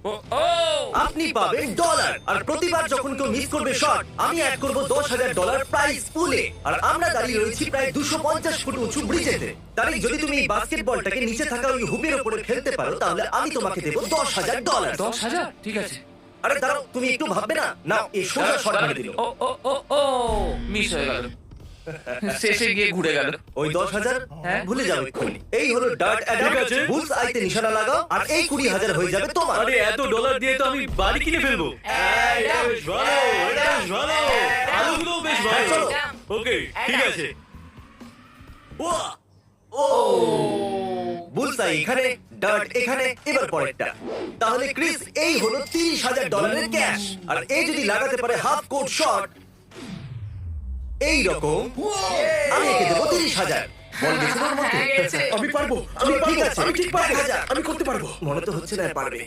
ও ও আপনি পাবেন ডলার, আর প্রতিবার যখন কেউ মিস করবে শট আমি অ্যাড করব $10,000 প্রাইজ পুলে। আর আমরা দাঁড়িয়ে রয়েছি প্রায় 250 ফুট উঁচু ব্রিজেতে। তাই যদি তুমি এই বাস্কেটবলটাকে নিচে থাকা ওই হুপের উপরে ফেলতে পারো তাহলে আমি তোমাকে দেবো $10,000। 10,000 ঠিক আছে। আরে দাঁড়াও, তুমি একটু ভাববে না? না, এই সোজা শট মেরে দিল। ও ও ও ও মিস হয়ে গেল, শেষে গিয়ে ঘুরে গেল। ওই 10,000 হ্যাঁ। ভুলে যাও এক্ষুনি। এই হলো ডার্ট অ্যাডাম। ঠিক আছে। বুলস আইতে নিশানা লাগাও আর এই 20,000 হয়ে যাবে তোমার। আরে এত ডলার দিয়ে তো আমি বাড়ি কিনে ফেলবো। এটা বেশ ভালো, এটা বেশ ভালো। আলুগুলো বেশ ভালো। চলো। ওকে, ঠিক আছে। ওয়া! বুলস আই এখানে, ডার্ট এখানে, এবার পরেরটা। তাহলে ক্রিস এই হলো $30,000 ক্যাশ। আর এই যদি লাগাতে পারে হাফ কোর্ট শট এই রকম, আমি একে দেবো 30,000। বল গেছে ওর মধ্যে? হ্যাঁ, গেছে। আমি পারবো, ঠিক আছে, আমি ঠিক পারবো, 1,000। আমি করতে পারবো। মনে তো হচ্ছে না পারবে।